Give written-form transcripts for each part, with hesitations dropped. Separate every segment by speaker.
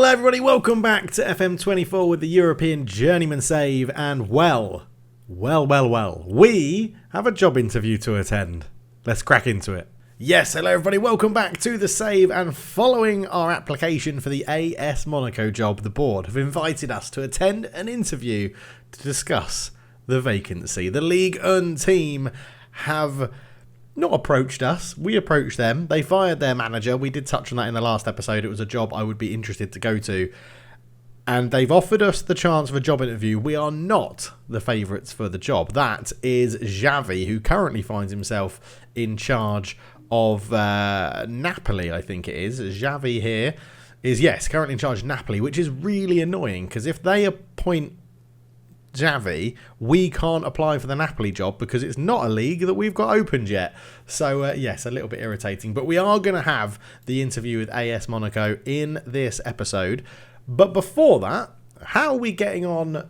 Speaker 1: Hello everybody, welcome back to FM24 with the European Journeyman Save, and well, we have a job interview to attend. Let's crack into it. Yes, hello everybody, welcome back to the Save, and following our application for the AS Monaco job, the board have invited us to attend an interview to discuss the vacancy. The Ligue 1 team have not approached us, we approached them. They fired their manager. We did touch on that in the last episode. It was a job I would be interested to go to, and they've offered us the chance of a job interview. We are not the favourites for the job. That is Xavi, who currently finds himself in charge of Napoli, I think it is. Xavi here is, yes, currently in charge of Napoli, which is really annoying, because if they appoint Xavi, we can't apply for the Napoli job because it's not a league that we've got opened yet. So yes, a little bit irritating, but we are going to have the interview with AS Monaco in this episode. But before that, how are we getting on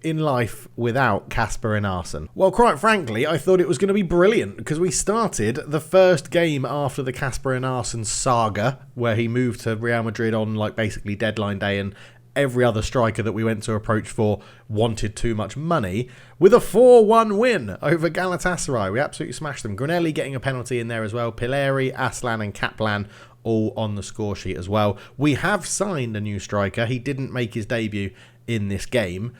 Speaker 1: in life without Kasper and Arsene? Well, quite frankly, I thought it was going to be brilliant, because we started the first game after the Kasper and Arsene saga, where he moved to Real Madrid on like basically deadline day, and every other striker that we went to approach for wanted too much money, with a 4-1 win over Galatasaray. We absolutely smashed them. Granelli getting a penalty in there as well. Pileri, Aslan and Kaplan all on the score sheet as well. We have signed a new striker. He didn't make his debut in this game.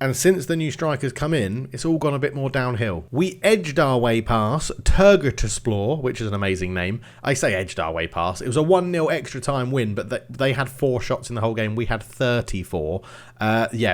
Speaker 1: And since the new strikers come in, it's all gone a bit more downhill. We edged our way past Trabzonspor, which is an amazing name. I say edged our way past. It was a 1-0 extra time win, but they had 4 shots in the whole game. We had 34.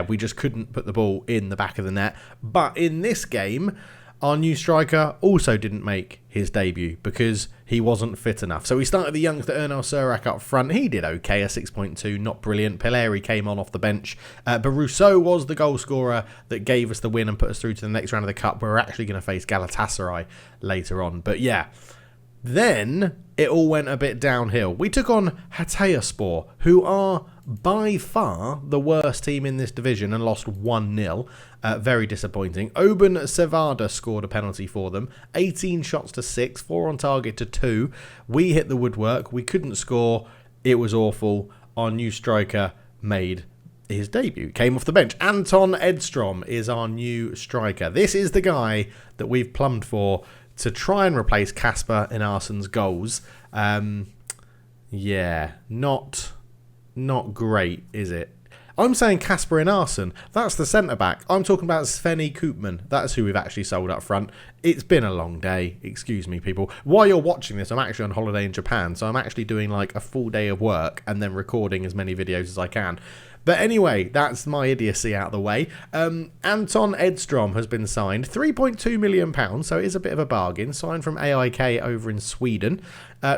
Speaker 1: We just couldn't put the ball in the back of the net. But in this game, our new striker also didn't make his debut because he wasn't fit enough. So we started the youngster Ernal Surak up front. He did okay, a 6.2, not brilliant. Pileri came on off the bench. But Rousseau was the goal scorer that gave us the win and put us through to the next round of the Cup, where we're actually going to face Galatasaray later on. But yeah, then it all went a bit downhill. We took on Trabzonspor, who are by far the worst team in this division, and lost 1-0. Very disappointing. Oben Sevada scored a penalty for them. 18 shots to 6, 4 on target to 2. We hit the woodwork. We couldn't score. It was awful. Our new striker made his debut. Came off the bench. Anton Edstrom is our new striker. This is the guy that we've plumbed for to try and replace Kasper and Arsene's goals. Not great, is it? I'm saying Kasper and Arsene. That's the centre-back. I'm talking about Sveni Koopman. That's who we've actually sold up front. It's been a long day. Excuse me, people. While you're watching this, I'm actually on holiday in Japan, so I'm actually doing like a full day of work and then recording as many videos as I can. But anyway, that's my idiocy out of the way. Anton Edstrom has been signed. £3.2 million, so it is a bit of a bargain. Signed from AIK over in Sweden.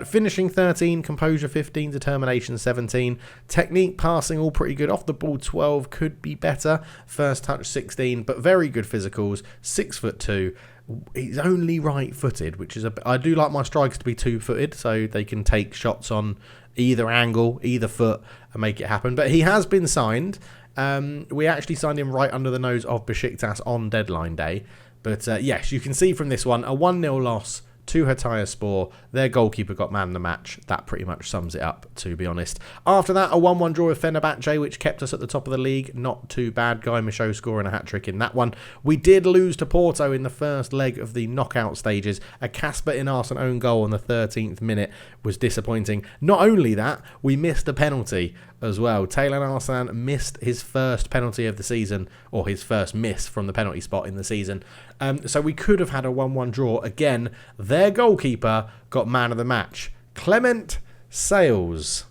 Speaker 1: Finishing 13, composure 15, determination 17. Technique, passing, all pretty good. Off the ball 12, could be better. First touch 16, but very good physicals. 6'2". He's only right-footed, which is I do like my strikers to be two-footed, so they can take shots on either angle, either foot, and make it happen. But he has been signed. We actually signed him right under the nose of Besiktas on deadline day. But yes, you can see from this one, a 1-0 loss to Trabzonspor. Their goalkeeper got man of the match. That pretty much sums it up, to be honest. After that, a 1-1 draw with Fenerbahce, which kept us at the top of the league. Not too bad. Guy Michaud scoring a hat-trick in that one. We did lose to Porto in the first leg of the knockout stages. A Kasper and Arsene own goal on the 13th minute was disappointing. Not only that, we missed a penalty as well. Taylor Arsene missed his first penalty of the season, or his first miss from the penalty spot in the season. So we could have had a 1-1 draw. Again, their goalkeeper got man of the match. Clement Sales.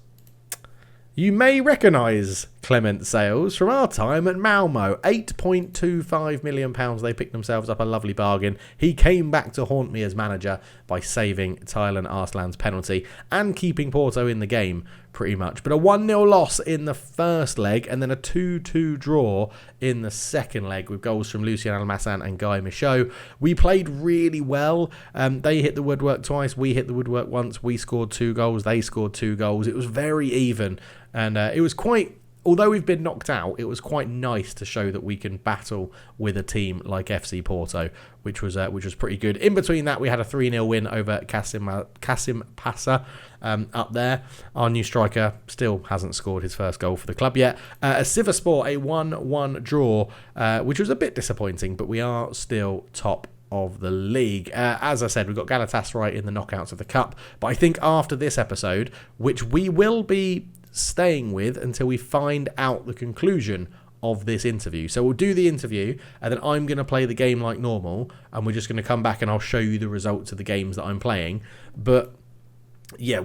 Speaker 1: You may recognise Clement Sales from our time at Malmo. £8.25 million. They picked themselves up a lovely bargain. He came back to haunt me as manager by saving Taylan Arslan's penalty and keeping Porto in the game, pretty much. But a 1-0 loss in the first leg, and then a 2-2 draw in the second leg with goals from Lucien Almassan and Guy Michaud. We played really well. They hit the woodwork twice. We hit the woodwork once. We scored 2 goals. They scored 2 goals. It was very even. And it was quite although we've been knocked out, it was quite nice to show that we can battle with a team like FC Porto, which was pretty good. In between that, we had a 3-0 win over Kasim Pasa up there. Our new striker still hasn't scored his first goal for the club yet. Sivasspor, a 1-1 draw, which was a bit disappointing, but we are still top of the league. As I said, we've got Galatasaray in the knockouts of the cup, but I think after this episode, which we will be staying with until we find out the conclusion of this interview. So we'll do the interview and then I'm going to play the game like normal, and we're just going to come back and I'll show you the results of the games that I'm playing. But yeah,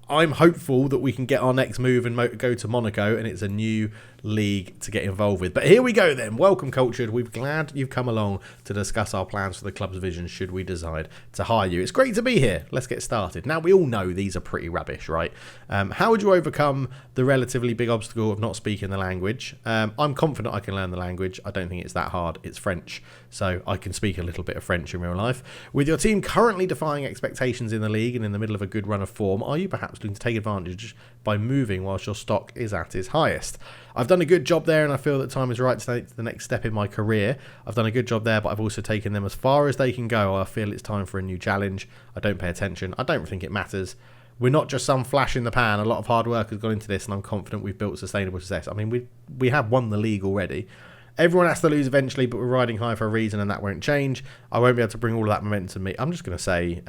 Speaker 1: I'm hopeful that we can get our next move and go to Monaco, and it's a new league to get involved with. But here we go then. Welcome, Cultured. We're glad you've come along to discuss our plans for the club's vision should we decide to hire you. It's great to be here. Let's get started. Now, we all know these are pretty rubbish, right? How would you overcome the relatively big obstacle of not speaking the language? I'm confident I can learn the language. I don't think it's that hard. It's French, so I can speak a little bit of French in real life. With your team currently defying expectations in the league and in the middle of a good run of form, are you perhaps looking to take advantage by moving whilst your stock is at its highest? I've done a good job there, and I feel that time is right to take the next step in my career. I've done a good job there, but I've also taken them as far as they can go. I feel it's time for a new challenge. I don't pay attention. I don't think it matters. We're not just some flash in the pan. A lot of hard work has gone into this, and I'm confident we've built sustainable success. I mean, we have won the league already. Everyone has to lose eventually, but we're riding high for a reason, and that won't change. I won't be able to bring all of that momentum to me. I'm just going to say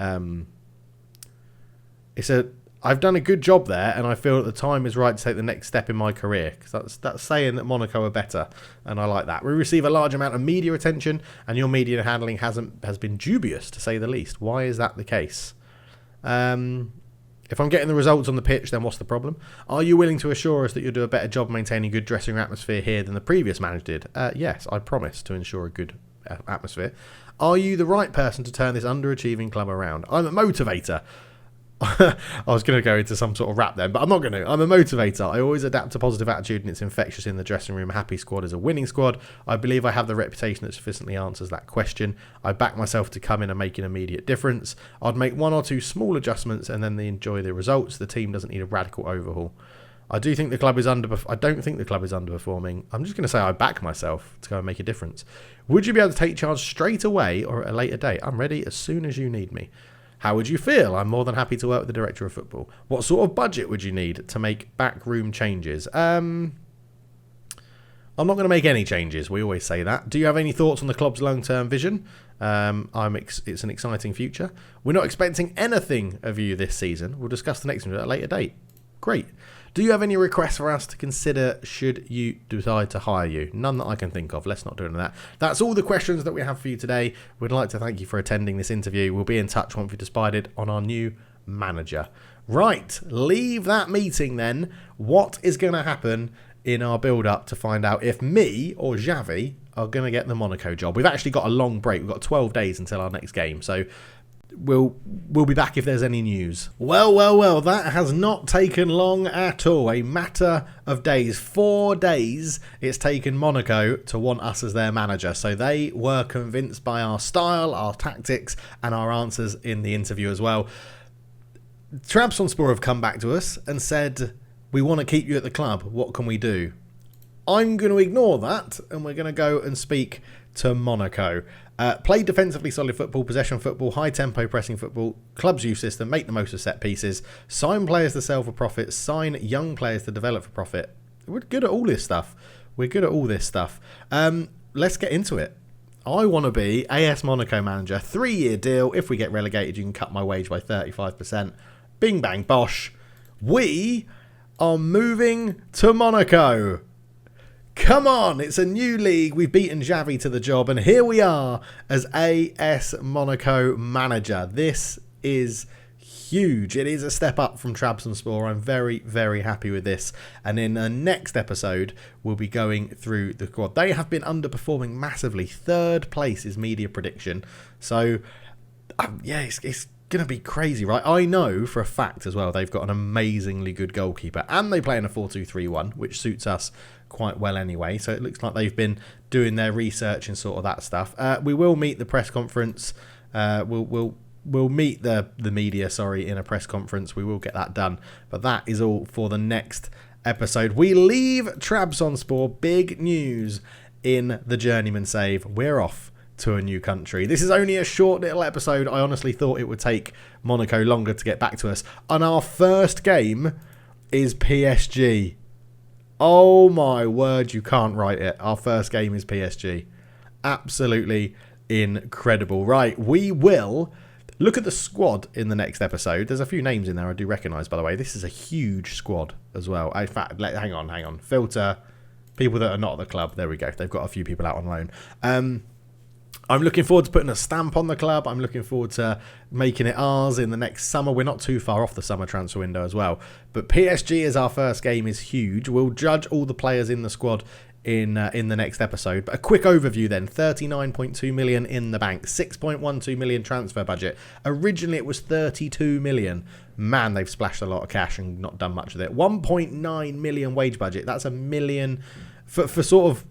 Speaker 1: I've done a good job there, and I feel that the time is right to take the next step in my career, because that's saying that Monaco are better, and I like that. We receive a large amount of media attention, and your media handling has been dubious, to say the least. Why is that the case? If I'm getting the results on the pitch, then what's the problem? Are you willing to assure us that you'll do a better job maintaining good dressing room atmosphere here than the previous manager did? Yes, I promise to ensure a good atmosphere. Are you the right person to turn this underachieving club around? I'm a motivator. I was going to go into some sort of rap then, but I'm not going to. I'm a motivator. I always adapt a positive attitude, and it's infectious in the dressing room. A happy squad is a winning squad. I believe I have the reputation that sufficiently answers that question. I back myself to come in and make an immediate difference. I'd make one or two small adjustments and then enjoy the results. The team doesn't need a radical overhaul. I don't think the club is underperforming. I'm just going to say I back myself to go and make a difference. Would you be able to take charge straight away or at a later date? I'm ready as soon as you need me. How would you feel? I'm more than happy to work with the director of football. What sort of budget would you need to make backroom changes? I'm not going to make any changes. We always say that. Do you have any thoughts on the club's long-term vision? It's an exciting future. We're not expecting anything of you this season. We'll discuss the next one at a later date. Great. Do you have any requests for us to consider should you decide to hire you? None that I can think of. Let's not do any of that. That's all the questions that we have for you today. We'd like to thank you for attending this interview. We'll be in touch once we've decided on our new manager. Right, leave that meeting then. What is going to happen in our build-up to find out if me or Xavi are going to get the Monaco job? We've actually got a long break. We've got 12 days until our next game, so we'll be back if there's any news. Well, that has not taken long at all. A matter of days. 4 days it's taken Monaco to want us as their manager. So they were convinced by our style, our tactics, and our answers in the interview as well. Trabzonspor have come back to us and said, we want to keep you at the club. What can we do? I'm going to ignore that, and we're going to go and speak to Monaco. Play defensively solid football, possession football, high tempo pressing football, club's youth system, make the most of set pieces, sign players to sell for profit, sign young players to develop for profit. We're good at all this stuff. Let's get into it. I want to be AS Monaco manager, 3-year deal. If we get relegated, you can cut my wage by 35%. Bing bang bosh. We are moving to Monaco. Come on, it's a new league. We've beaten Xavi to the job, and here we are as AS Monaco manager. This is huge. It is a step up from Trabzonspor. I'm very, very happy with this. And in the next episode, we'll be going through the squad. They have been underperforming massively. 3rd place is media prediction. So, it's going to be crazy, right? I know for a fact as well they've got an amazingly good goalkeeper, and they play in a 4-2-3-1, which suits us quite well anyway. So it looks like they've been doing their research and sort of that stuff. We will meet the press conference. We'll meet the media, in a press conference. We will get that done. But that is all for the next episode. We leave Trabzonspor. Big news in the Journeyman Save. We're off to a new country. This is only a short little episode. I honestly thought it would take Monaco longer to get back to us. And our first game is PSG. Oh my word, you can't write it. Our first game is PSG. Absolutely incredible. Right, we will look at the squad in the next episode. There's a few names in there I do recognise, by the way. This is a huge squad as well. In fact, hang on. Filter people that are not at the club. There we go. They've got a few people out on loan. I'm looking forward to putting a stamp on the club. I'm looking forward to making it ours in the next summer. We're not too far off the summer transfer window as well. But PSG as our first game is huge. We'll judge all the players in the squad in the next episode. But a quick overview then. 39.2 million in the bank. 6.12 million transfer budget. Originally it was 32 million. Man, they've splashed a lot of cash and not done much with it. 1.9 million wage budget. That's $1 million for sort of,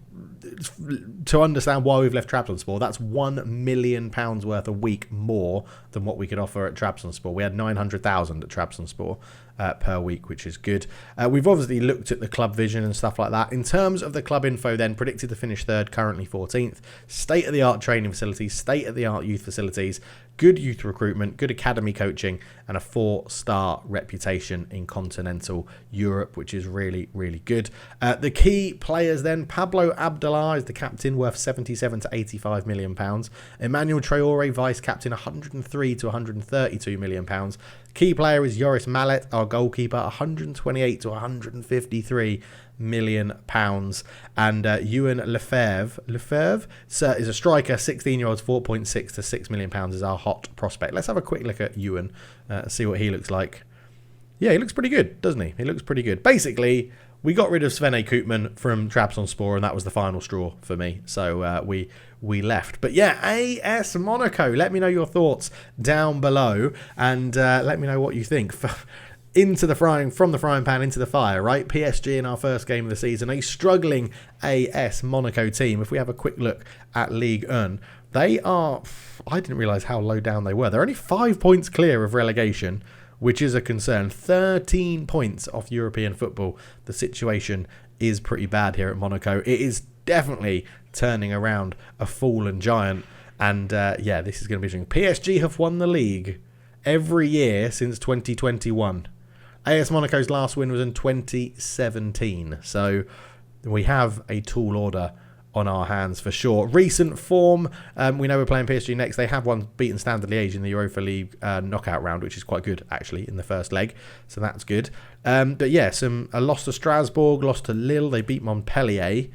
Speaker 1: to understand why we've left Trabzonspor, that's £1 million worth a week more than what we could offer at Trabzonspor. We had 900,000 at Trabzonspor per week, which is good. We've obviously looked at the club vision and stuff like that. In terms of the club info then, predicted to finish third, currently 14th. State-of-the-art training facilities, state-of-the-art youth facilities, good youth recruitment, good academy coaching, and a 4-star reputation in continental Europe, which is really, really good. The key players then, Pablo Abdallah is the captain, worth 77 to 85 million pounds. Emmanuel Traore, vice captain, 103 to 132 million pounds. Key player is Yoris Mallet, our goalkeeper, 128 to 153 million pounds. And Ewan Lefebvre is a striker, 16-year-olds, 4.6 to 6 million pounds is our hot prospect. Let's have a quick look at Ewan, see what he looks like. Yeah, he looks pretty good, doesn't he? He looks pretty good. Basically, we got rid of Svene Koopman from Trabzonspor, and that was the final straw for me. So we left. But yeah, AS Monaco. Let me know your thoughts down below, and let me know what you think. From the frying pan into the fire, right? PSG in our first game of the season, a struggling AS Monaco team. If we have a quick look at Ligue 1, they are, I didn't realise how low down they were. They're only 5 points clear of relegation, which is a concern. 13 points off European football. The situation is pretty bad here at Monaco. It is definitely turning around a fallen giant. And yeah, this is going to be interesting. PSG have won the league every year since 2021. AS Monaco's last win was in 2017. So we have a tall order on our hands for sure. Recent form, we know we're playing PSG next. They have beaten Standard Liège in the Europa League knockout round, which is quite good actually in the first leg, so that's good. But yeah, a loss to Strasbourg, loss to Lille, they beat Montpellier,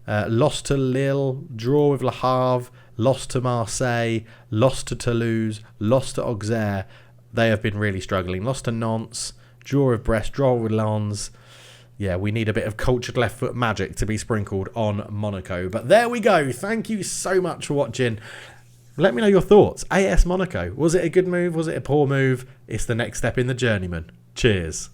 Speaker 1: loss to Lille, draw with Le Havre, loss to Marseille, loss to Toulouse, loss to Auxerre. They have been really struggling. Loss to Nantes, draw with Brest, draw with Lens. Yeah, we need a bit of cultured left foot magic to be sprinkled on Monaco. But there we go. Thank you so much for watching. Let me know your thoughts. AS Monaco. Was it a good move? Was it a poor move? It's the next step in the Journeyman. Cheers.